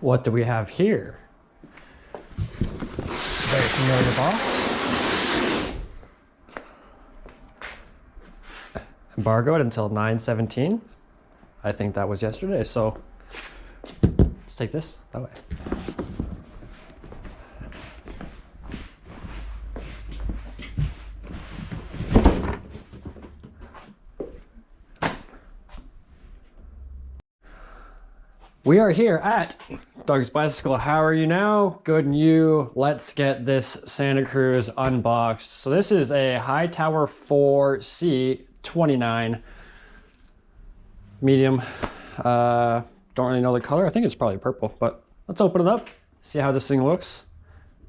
What do we have here? Very familiar box. Embargoed until 9/17. I think that was yesterday, so let's take this that way. We are here at Doug's Bicycle. How are you now? Good and you. Let's get this Santa Cruz unboxed. So this is a Hightower 4C29 medium. Don't really know the color. I think it's probably purple, but let's open it up, see how this thing looks,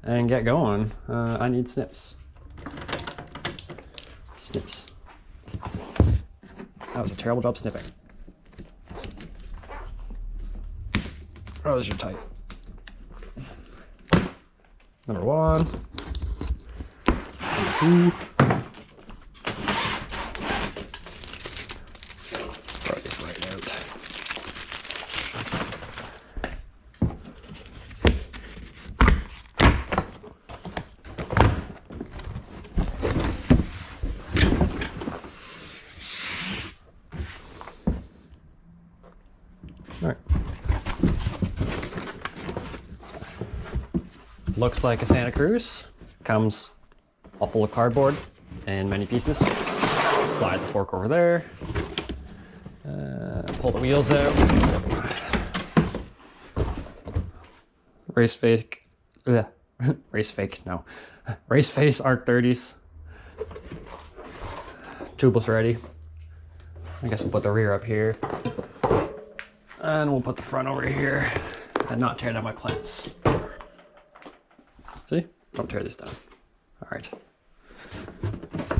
and get going. I need snips. Snips. That was a terrible job snipping. Oh, those are tight. Number 1. Number 2. Throw these right out. All right. Looks like a Santa Cruz. Comes all full of cardboard and many pieces. Slide the fork over there. Pull the wheels out. Race face ARC 30s. Tubeless ready. I guess we'll put the rear up here. And we'll put the front over here and not tear down my plants. See? Don't tear this down. All right.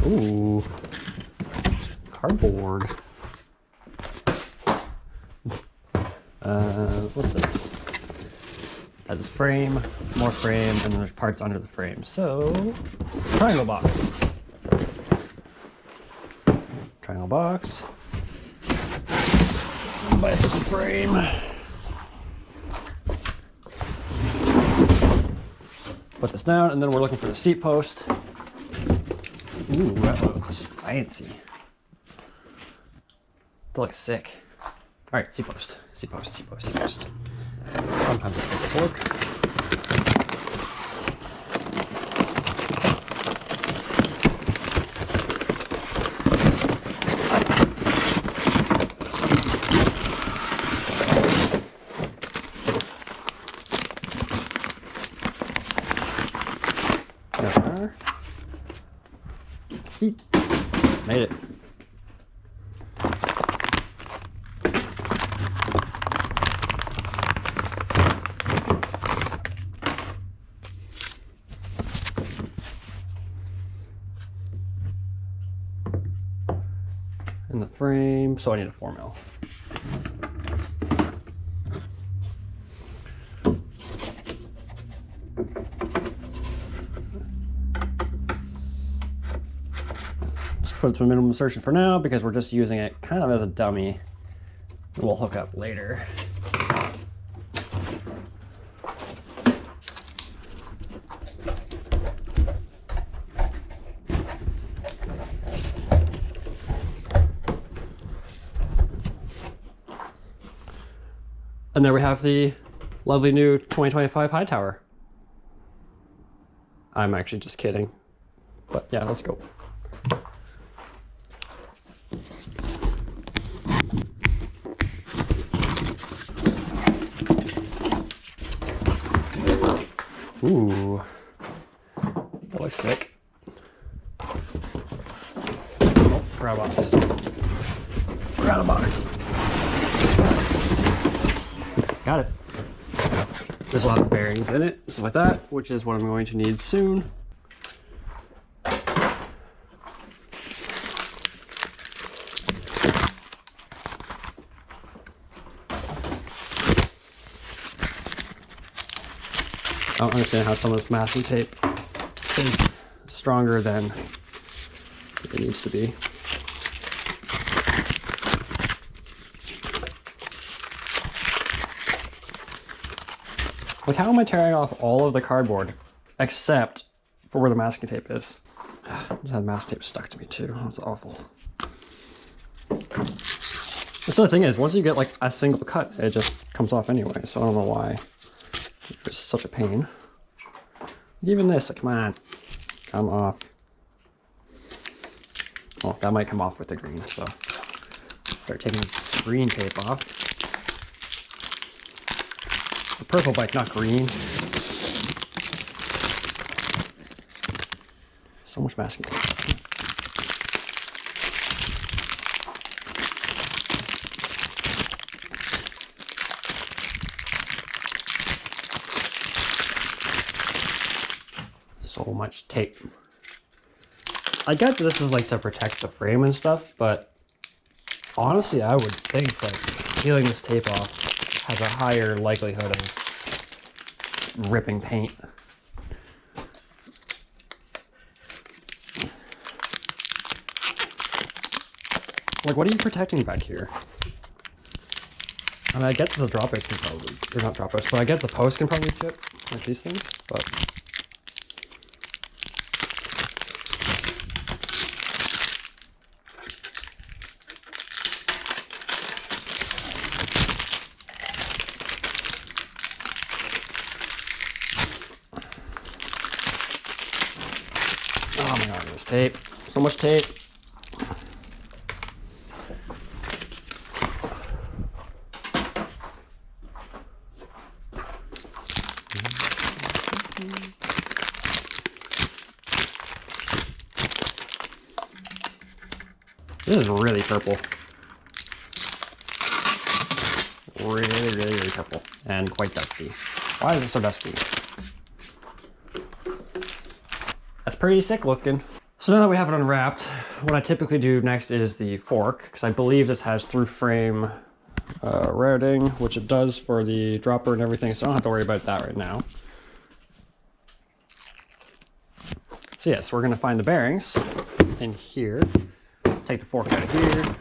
Ooh. Cardboard. What's this? That's this frame, more frame, and then there's parts under the frame. So, triangle box. Triangle box. Bicycle frame. Put this down, and then we're looking for the seat post. Ooh, that looks fancy. That looks sick. All right, seat post, seat post, seat post, seat post. Sometimes I take the fork. Made it. In the frame, so I need a 4mm. Put it to a minimum insertion for now because we're just using it kind of as a dummy. We'll hook up later. And there we have the lovely new 2025 Hightower. I'm actually just kidding, but yeah, let's go. Ooh, that looks sick. Oh, forgot a box. Forgot a box. Got it. This will have bearings in it, stuff like that, which is what I'm going to need soon. I don't understand how some of this masking tape is stronger than it needs to be. Like, how am I tearing off all of the cardboard except for where the masking tape is? I just had masking tape stuck to me too. That's awful. So the thing is, once you get like a single cut, it just comes off anyway. So I don't know why it's such a pain. Even this, like, come off. Oh, that might come off with the green. So start taking the green tape off. The purple bike, not green. So much masking tape. So much tape. I get that this is like to protect the frame and stuff, but honestly, I would think that peeling this tape off has a higher likelihood of ripping paint. Like, what are you protecting back here? I mean, I get the Dropouts can probably, or not Dropouts, but I get the post can probably chip, like these things, but... Oh my god, this tape. So much tape. This is really purple. Really purple. And quite dusty. Why is it so dusty? That's pretty sick looking. So now that we have it unwrapped, what I typically do next is the fork, because I believe this has through frame routing, which it does for the dropper and everything, so I don't have to worry about that right now. So yes, we're gonna find the bearings in here. Take the fork out of here.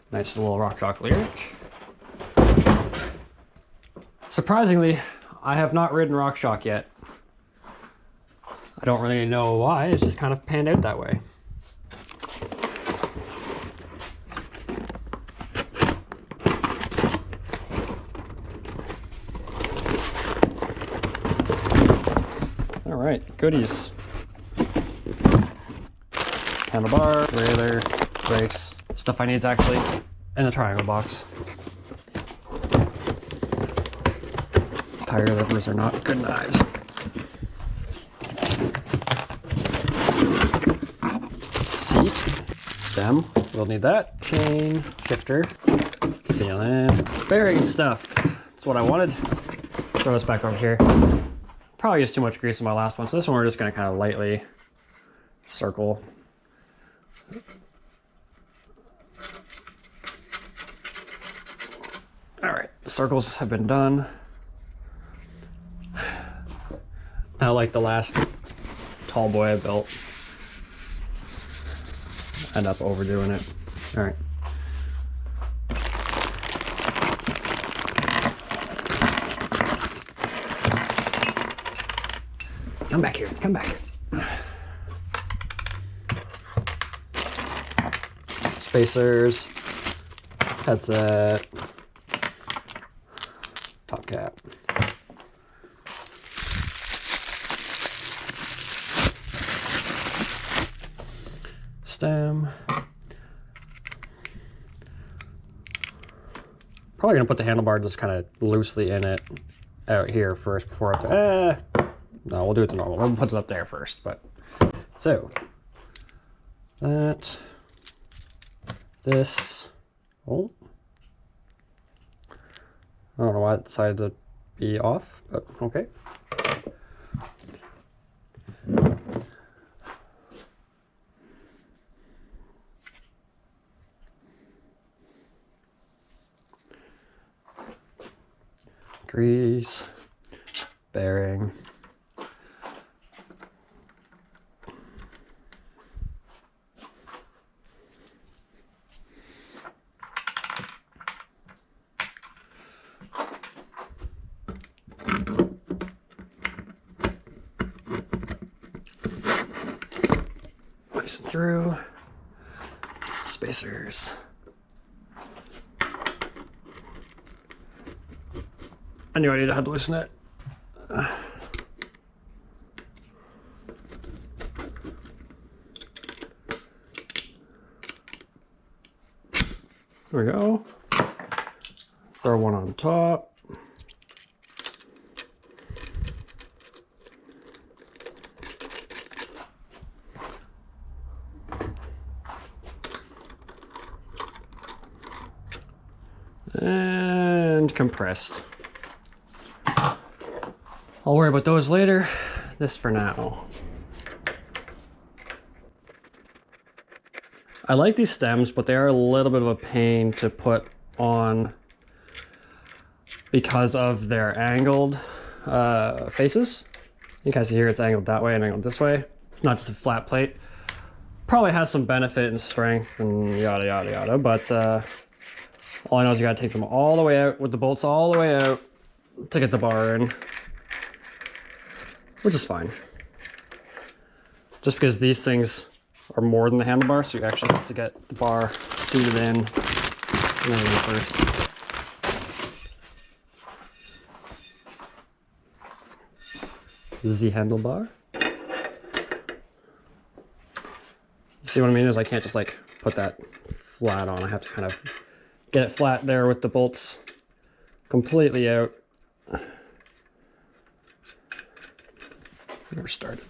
Nice little Rock Chalk lyric. Surprisingly, I have not ridden Rock Chalk yet. I don't really know why, it's just kind of panned out that way. All right, goodies. Handlebar, derailleur, brakes, stuff I need is actually in the triangle box. Tire levers are not good knives. Seat, stem, we'll need that. Chain, shifter, sealant, bearing stuff. That's what I wanted. Throw this back over here. Probably used too much grease in my last one, so this one we're just gonna kind of lightly circle. All right, the circles have been done. I like the last tall boy I built. End up overdoing it. All right. Come back here, come back. Spacers, headset, top cap. Stem. Probably gonna put the handlebar just kind of loosely in it out here first before I no, we'll do it the normal. We'll put it up there first, but so that this oh I don't know why it decided to be off, but okay. Grease, bearing, nice and through. Spacers. I knew I needed to loosen it. There we go. Throw one on top. And compressed. I'll worry about those later. This for now. I like these stems, but they are a little bit of a pain to put on because of their angled faces. You can see here it's angled that way and angled this way. It's not just a flat plate. Probably has some benefit and strength and yada yada yada, but all I know is you gotta take them all the way out with the bolts all the way out to get the bar in, which is fine. Just because these things are more than the handlebar, so you actually have to get the bar seated in and everything first. This is the handlebar. See what I mean? Is I can't just like put that flat on. I have to kind of get it flat there with the bolts completely out. Never started.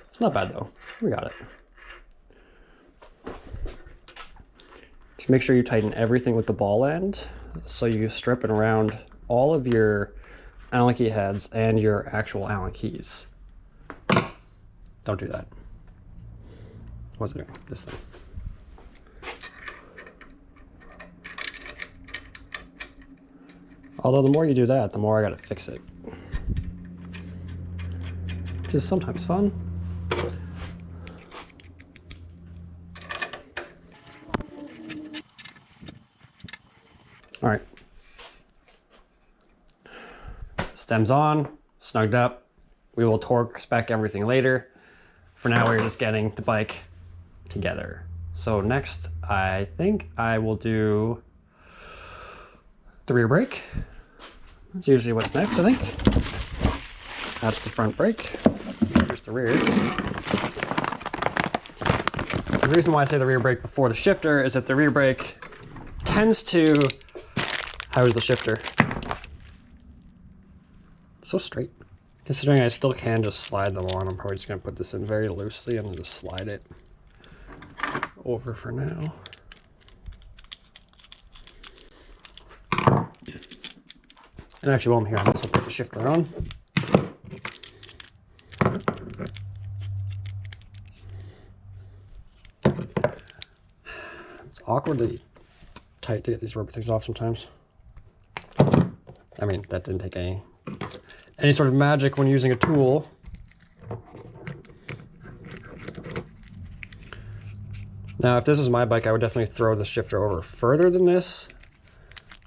It's not bad though. We got it. Just make sure you tighten everything with the ball end so you strip and round all of your Allen key heads and your actual Allen keys. Don't do that. What's it doing? This thing. Although the more you do that, the more I gotta fix it. Which is sometimes fun. All right. Stems on, snugged up. We will torque spec everything later. For now, we're just getting the bike together. So next, I think I will do the rear brake. That's usually what's next, I think. That's the front brake. Here's the rear. The reason why I say the rear brake before the shifter is that the rear brake tends to... How is the shifter? So straight. Considering I still can just slide them on, I'm probably just going to put this in very loosely and then just slide it over for now. And actually, while I'm here, I'm also put the shifter on. It's awkwardly tight to get these rubber things off sometimes. I mean, that didn't take any sort of magic when using a tool. Now, if this is my bike, I would definitely throw the shifter over further than this.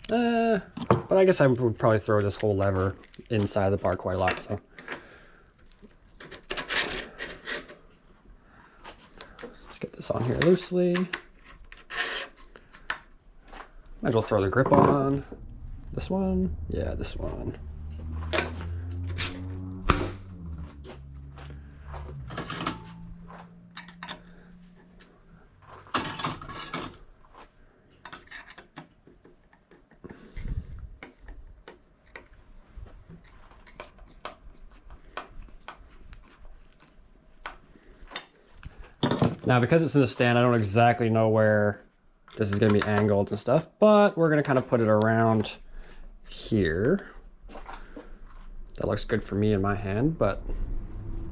But I guess I would probably throw this whole lever inside the bar quite a lot, so. Let's get this on here loosely. Might as well throw the grip on. This one? Yeah, this one. Now, because it's in the stand, I don't exactly know where this is going to be angled and stuff, but we're going to kind of put it around here. That looks good for me in my hand, but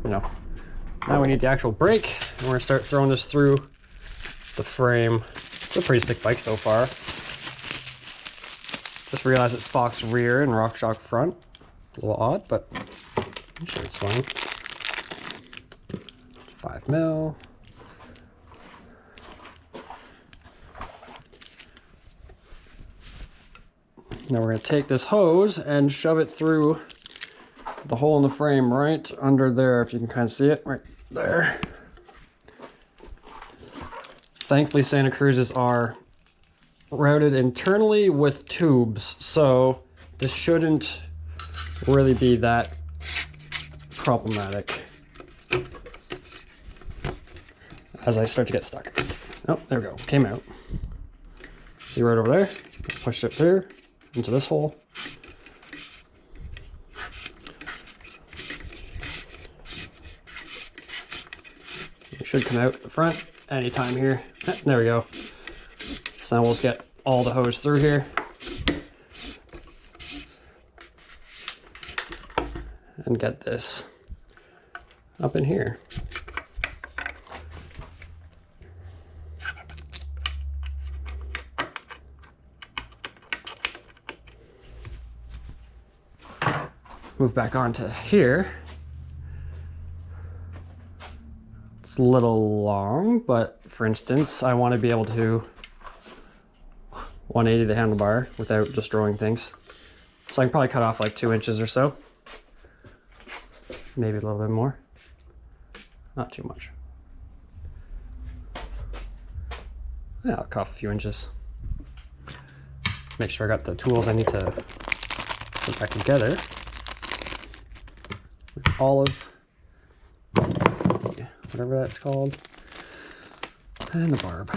you know, now we need the actual brake, and we're going to start throwing this through the frame. It's a pretty thick bike so far. Just realized it's Fox rear and RockShox front. A little odd, but I'm sure it's fine. 5 mil. Now we're going to take this hose and shove it through the hole in the frame right under there, if you can kind of see it, right there. Thankfully, Santa Cruz's are routed internally with tubes, so this shouldn't really be that problematic as I start to get stuck. Oh, there we go, came out. See right over there, pushed it through into this hole. It should come out the front anytime here. There we go. So now we'll just get all the hose through here. And get this up in here. Move back onto here. It's a little long, but for instance, I want to be able to 180 the handlebar without destroying things. So I can probably cut off like 2 inches or so. Maybe a little bit more. Not too much. Yeah, I'll cut off a few inches. Make sure I got the tools I need to put back together. Olive, whatever that's called, and the barb.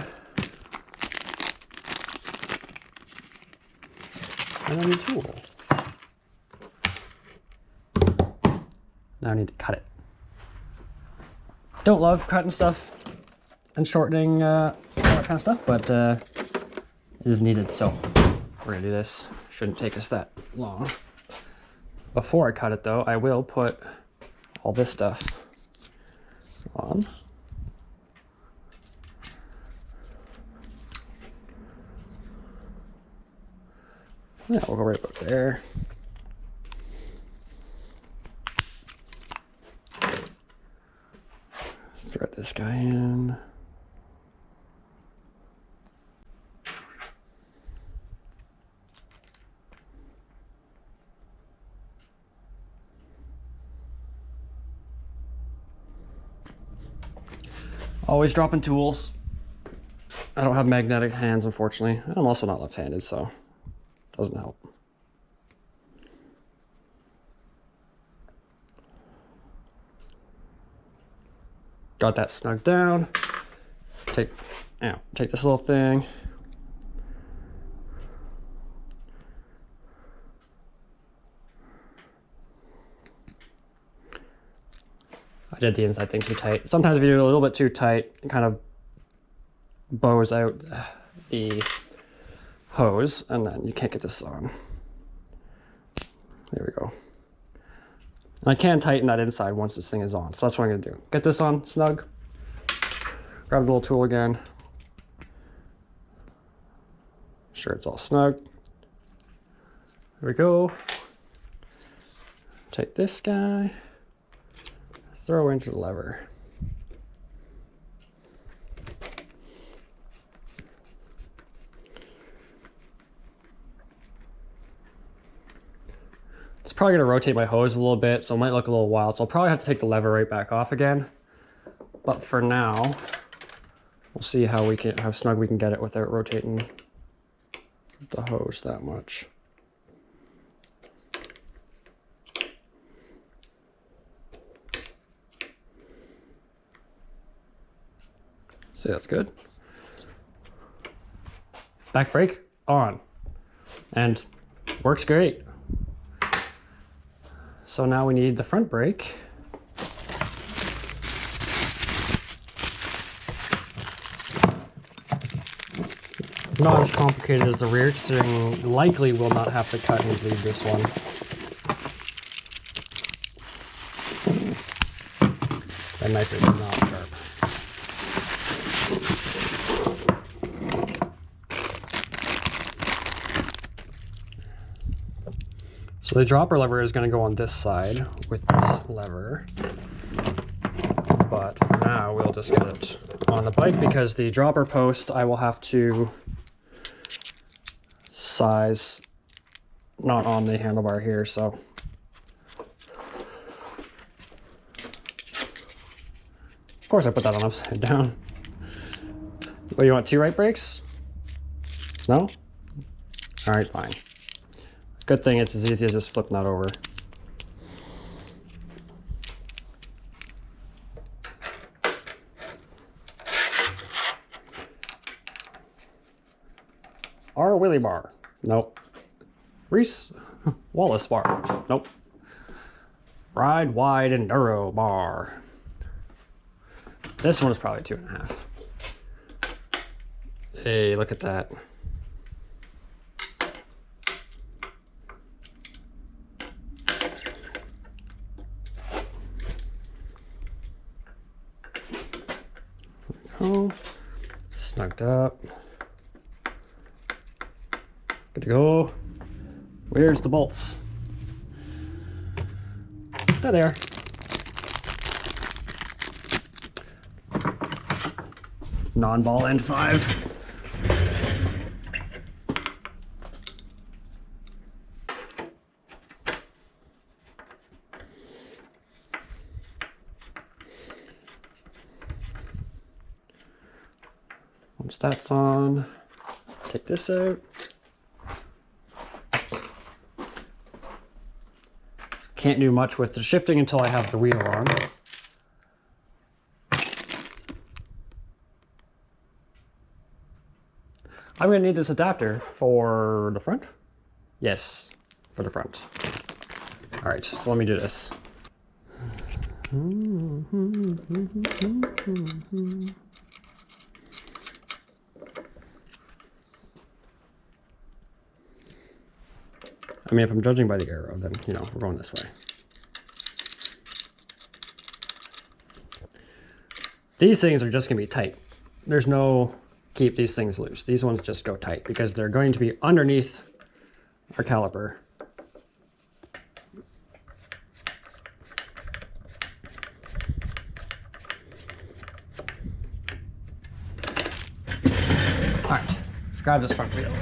And then the tool. Now I need to cut it. Don't love cutting stuff and shortening all that kind of stuff, but it is needed, so we're gonna do this. Shouldn't take us that long. Before I cut it though, I will put all this stuff on. Yeah, we'll go right about there. Thread this guy in. Always dropping tools. I don't have magnetic hands, unfortunately. I'm also not left-handed, so it doesn't help. Got that snug down. Take this little thing. I did the inside thing too tight. Sometimes if you do it a little bit too tight, it kind of bows out the hose, and then you can't get this on. There we go. And I can tighten that inside once this thing is on, so that's what I'm going to do. Get this on snug. Grab the little tool again. Sure it's all snug. There we go. Take this guy. Throw into the lever. It's probably going to rotate my hose a little bit, so it might look a little wild. So I'll probably have to take the lever right back off again. But for now, we'll see how snug we can get it without rotating the hose that much. See, that's good. Back brake on, and works great. So now we need the front brake. Not as complicated as the rear, considering likely we'll not have to cut and bleed this one. That knife is not sharp. So the dropper lever is going to go on this side with this lever, but for now we'll just get it on the bike because the dropper post I will have to size not on the handlebar here, so. Of course I put that on upside down. What, you want 2 right brakes? No? All right, fine. Good thing it's as easy as just flipping that over. Our Willy bar. Nope. Reese Wallace bar. Nope. Ride Wide Enduro bar. This one is probably 2.5. Hey, look at that. Oh, snugged up. Good to go. Where's the bolts? There they are. Non-ball end 5. Once that's on, take this out. Can't do much with the shifting until I have the wheel on. I'm gonna need this adapter for the front. Yes, for the front. All right, so let me do this. I mean, if I'm judging by the arrow, then, you know, we're going this way. These things are just gonna be tight. There's no keep these things loose. These ones just go tight because they're going to be underneath our caliper. All right, let's grab this front wheel.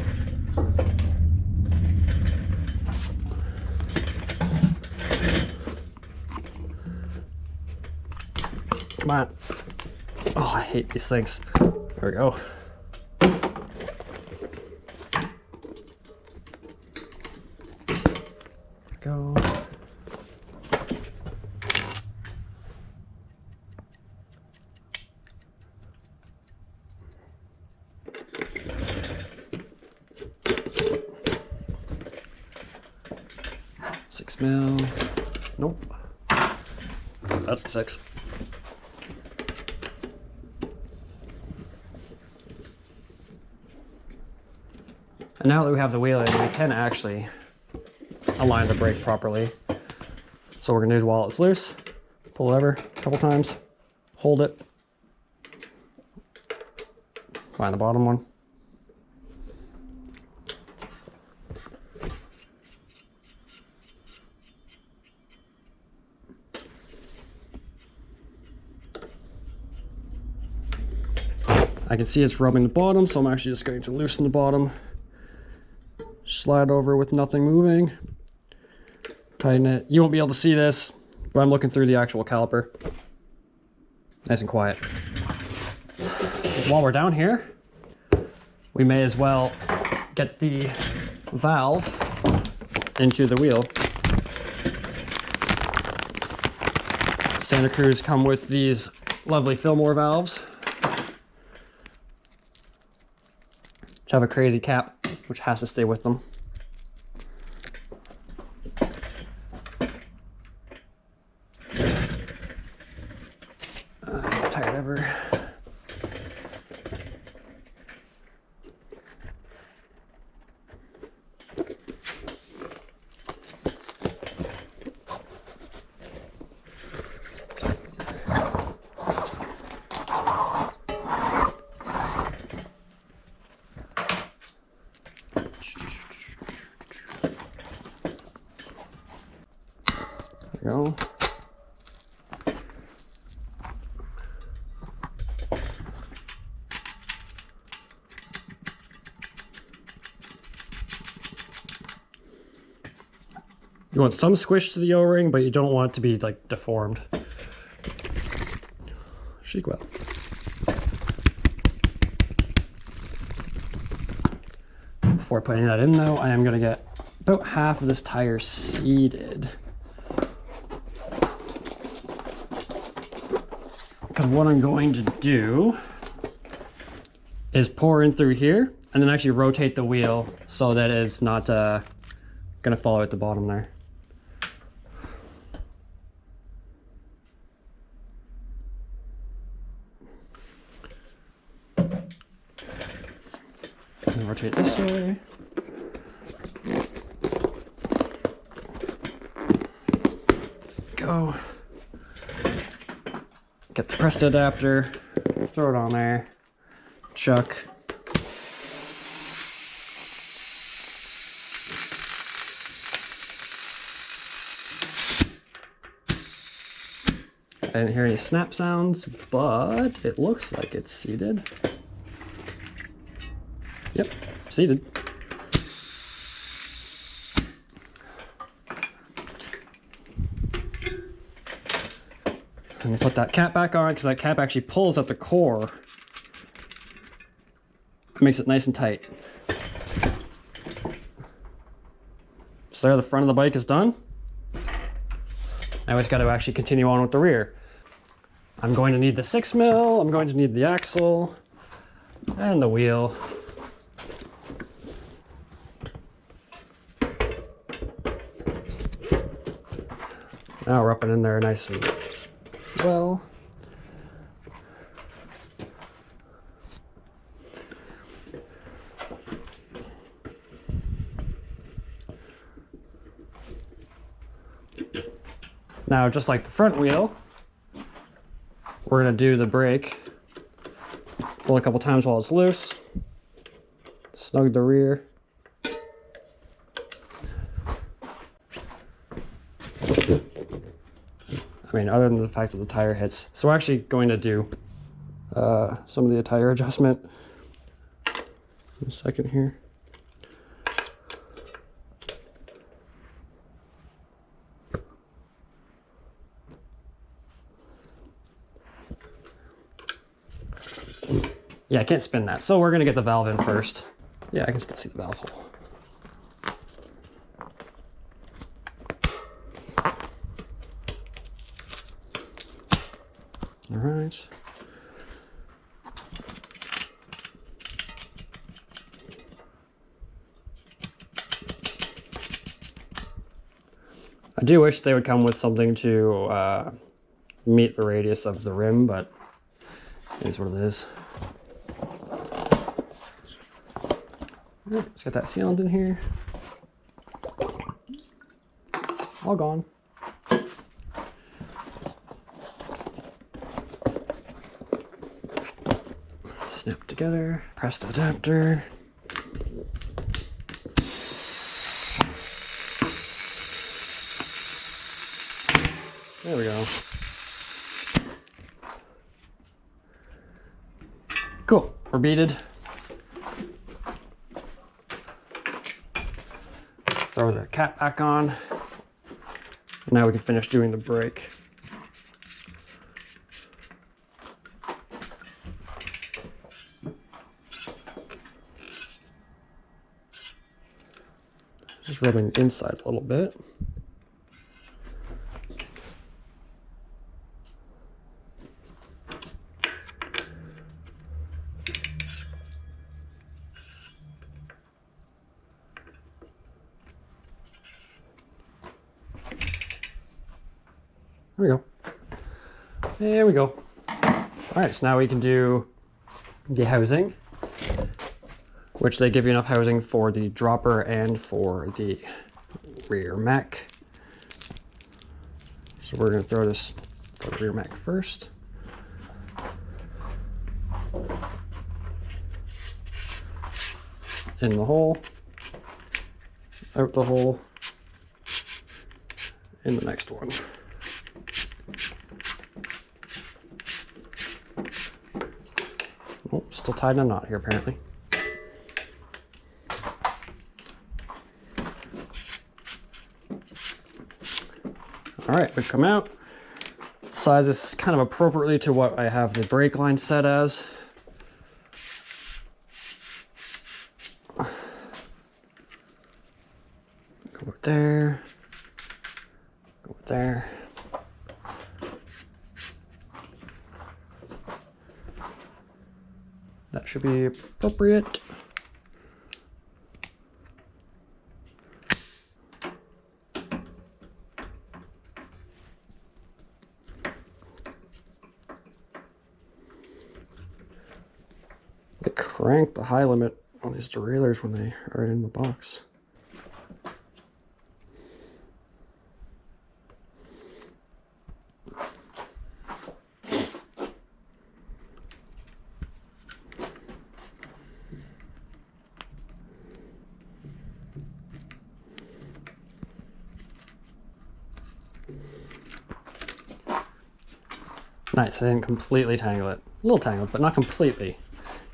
Come on. Oh, I hate these things. There we go. Go. $6 mil. Nope. That's a 6. And now that we have the wheel in, we can actually align the brake properly. So we're gonna do while it's loose, pull the lever a couple times, hold it, find the bottom one. I can see it's rubbing the bottom, so I'm actually just going to loosen the bottom. Slide over with nothing moving. Tighten it. You won't be able to see this, but I'm looking through the actual caliper. Nice and quiet. While we're down here, we may as well get the valve into the wheel. Santa Cruz come with these lovely Fillmore valves, which have a crazy cap, which has to stay with them. Tight lever. There we go. You want some squish to the O-ring, but you don't want it to be like deformed. Shake well. Before putting that in though, I am gonna get about half of this tire seated. Because what I'm going to do is pour in through here and then actually rotate the wheel so that it's not gonna fall at the bottom there. And rotate this way. Go. Get the Presto adapter, throw it on there, chuck. I didn't hear any snap sounds, but it looks like it's seated. Yep, seated. And put that cap back on because that cap actually pulls at the core. It makes it nice and tight. So there, the front of the bike is done. Now we've got to actually continue on with the rear. I'm going to need the 6mm, I'm going to need the axle, and the wheel. Now we're up and in there nice and well. Now, just like the front wheel, we're going to do the brake. Pull a couple times while it's loose. Snug the rear. I mean, other than the fact that the tire hits. So we're actually going to do some of the tire adjustment in a second here. Yeah, I can't spin that. So we're going to get the valve in first. Yeah, I can still see the valve hole. All right. I do wish they would come with something to meet the radius of the rim, but it is what it is. Let's get that sealant in here. All gone. Snap together, press the adapter. There we go. Cool, we're beaded. Throw the cap back on. Now we can finish doing the brake. Just rubbing the inside a little bit. There we go. There we go. All right, so now we can do the housing, which they give you enough housing for the dropper and for the rear mech. So we're going to throw this for the rear mech first. In the hole, out the hole, in the next one. Oh, still tied in a knot here apparently. right, we come out. Size is kind of appropriately to what I have the brake line set as. Go over there. Go over there. That should be appropriate. They crank the high limit on these derailleurs when they are in the box. Nice, I didn't completely tangle it. A little tangled, but not completely.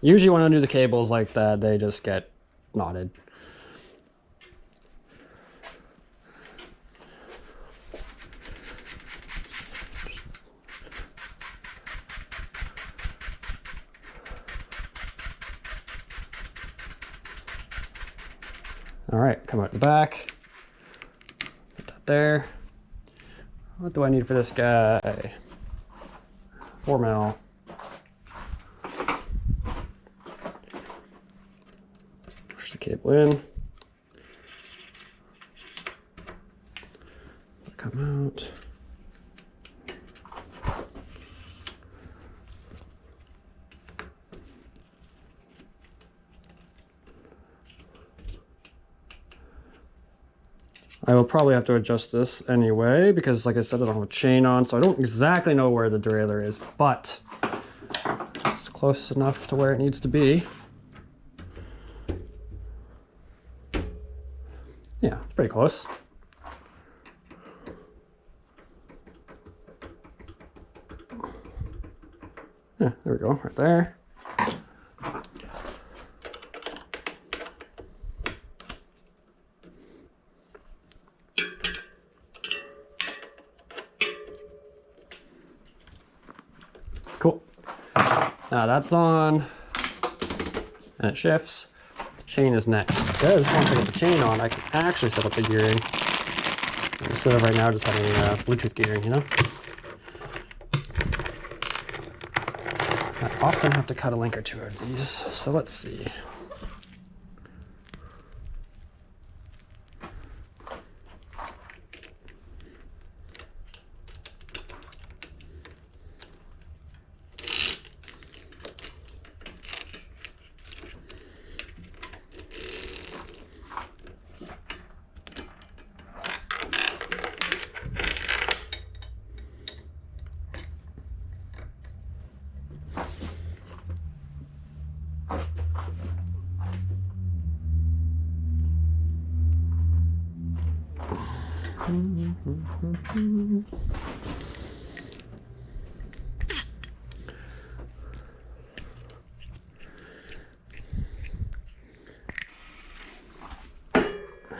Usually when I do the cables like that, they just get knotted. All right, come out the back. Put that there. What do I need for this guy? 4 mil. Push the cable in. Come out. I will probably have to adjust this anyway because, like I said, I don't have a chain on, so I don't exactly know where the derailleur is, but it's close enough to where it needs to be. Yeah, it's pretty close. Yeah, there we go, right there. Cool. Now that's on, and it shifts. The chain is next. Because once I get the chain on, I can actually set up the gearing instead of right now just having Bluetooth gearing, you know? I often have to cut a link or two of these, so let's see.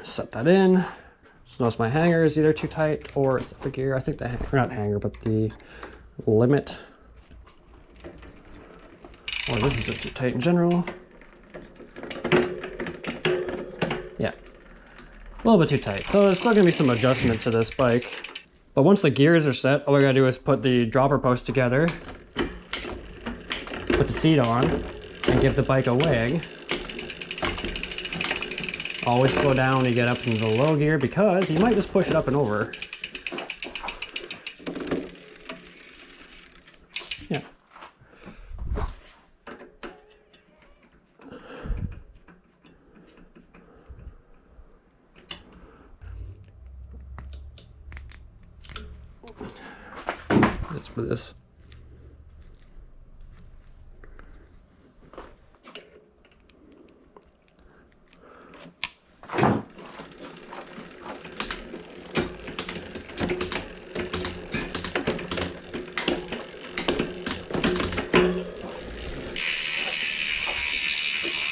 Set that in. So notice my hanger is either too tight or it's the gear. I think the hanger, not hanger, but the limit. Or this is just too tight in general. Yeah, a little bit too tight. So there's still gonna be some adjustment to this bike. But once the gears are set, all we gotta do is put the dropper post together, put the seat on, and give the bike a wag. Always slow down when you get up into the low gear because you might just push it up and over. Yeah. That's for this.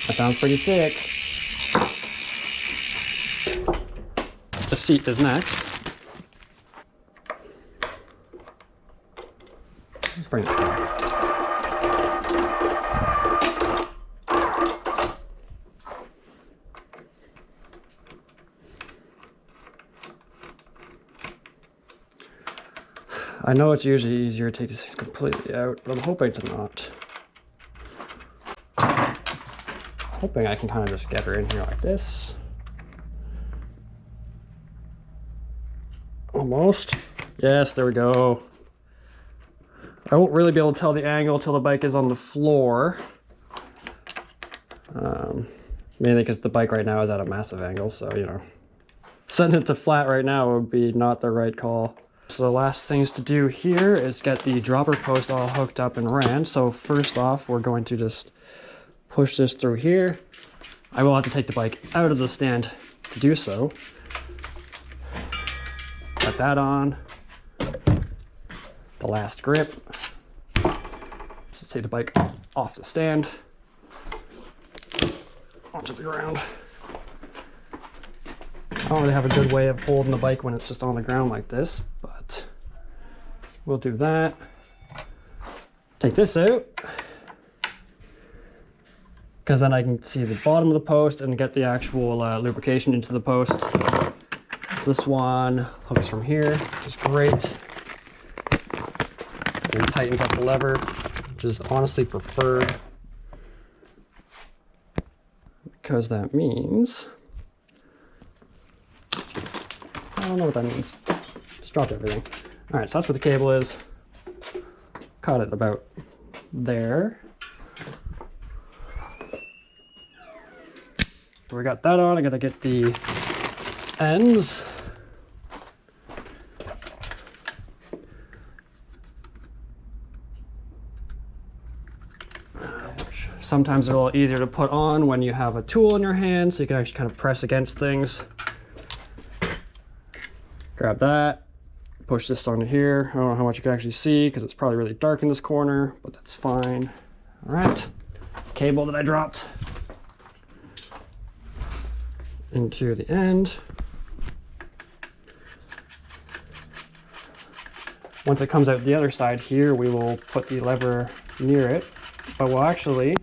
That sounds pretty sick. The seat is next. I know it's usually easier to take these things completely out, but I'm hoping to not. Hoping I can kind of just get her in here like this. Almost. Yes, there we go. I won't really be able to tell the angle till the bike is on the floor. Mainly because the bike right now is at a massive angle, so you know, setting it to flat right now would be not the right call. So the last things to do here is get the dropper post all hooked up and ran. So first off, we're going to just push this through here. I will have to take the bike out of the stand to do so. Got that on. The last grip. Let's take the bike off the stand. Onto the ground. I don't really have a good way of holding the bike when it's just on the ground like this, but we'll do that. Take this out, because then I can see the bottom of the post and get the actual lubrication into the post. So this one hooks from here, which is great. And tightens up the lever, which is honestly preferred, because that means, I don't know what that means. Just dropped everything. All right, so that's what the cable is. Caught it about there. So we got that on. I gotta get the ends. Sometimes they're a little easier to put on when you have a tool in your hand, so you can actually kind of press against things. Grab that, push this onto here. I don't know how much you can actually see because it's probably really dark in this corner, but that's fine. All right, cable that I dropped into the end. Once it comes out the other side here, we will put the lever near it, but we'll actually,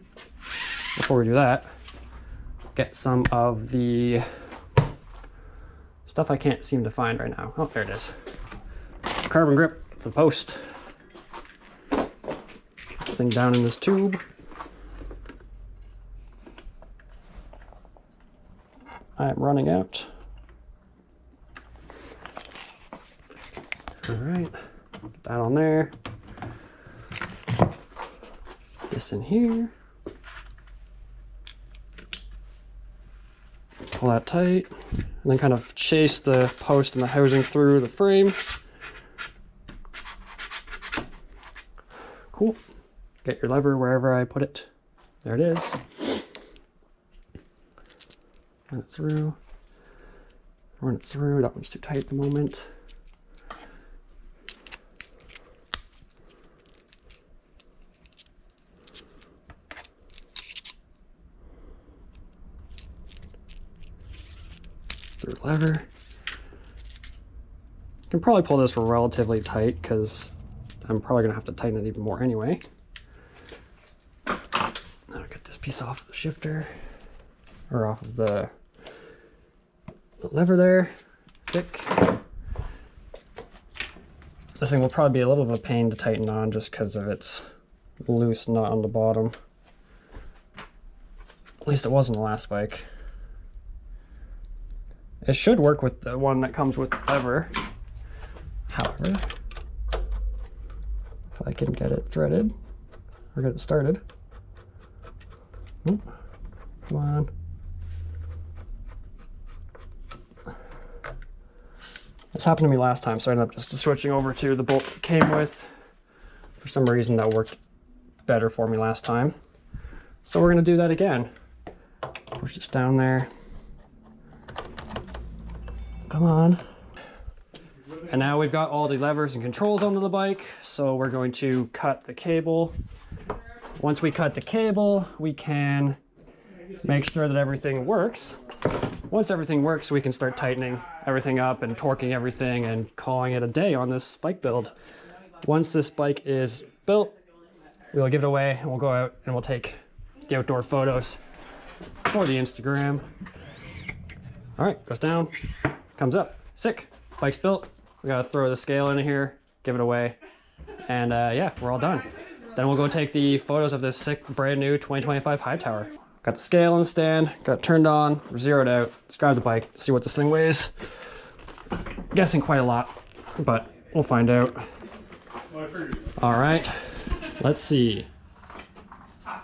before we do that, get some of the stuff I can't seem to find right now. Oh, there it is. Carbon grip for the post. Put this thing down in this tube. I am running out. All right, get that on there. This in here. Pull that tight, and then kind of chase the post and the housing through the frame. Cool. Get your lever wherever I put it. There it is. Run it through. Run it through. That one's too tight at the moment. Through lever. You can probably pull this relatively tight because I'm probably going to have to tighten it even more anyway. Now get this piece off of the shifter, or off of the lever there. Thick. This thing will probably be a little of a pain to tighten on just because of its loose nut on the bottom. At least it was in the last bike. It should work with the one that comes with the lever. However, if I can get it threaded or get it started. Oh, come on. This happened to me last time, so I ended up just switching over to the bolt it came with. For some reason that worked better for me last time. So we're gonna do that again. Push this down there. Come on. And now we've got all the levers and controls onto the bike, so we're going to cut the cable. Once we cut the cable, we can make sure that everything works. Once everything works, we can start tightening everything up and torquing everything and calling it a day on this bike build. Once this bike is built, we'll give it away and we'll go out and we'll take the outdoor photos for the Instagram. All right, goes down, comes up, sick. Bike's built. We gotta throw the scale in here, give it away. And yeah, we're all done. Then we'll go take the photos of this sick brand new 2025 Hightower. Got the scale and stand, got it turned on, zeroed out. Let's grab the bike, see what this thing weighs. Guessing quite a lot, but we'll find out. All right, let's see.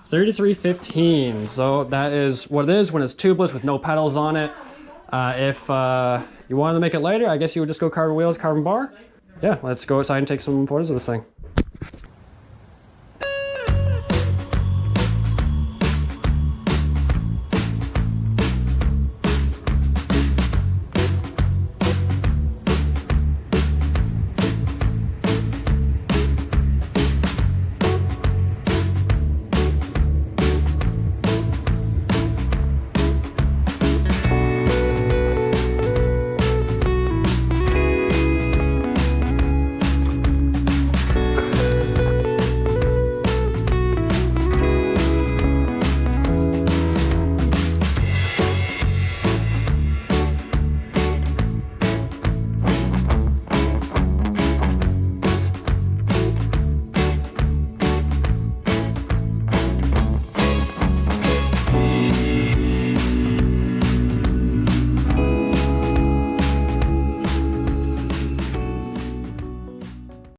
3315. So that is what it is when it's tubeless with no pedals on it. If you wanted to make it lighter, I guess you would just go carbon wheels, carbon bar. Yeah, let's go outside and take some photos of this thing.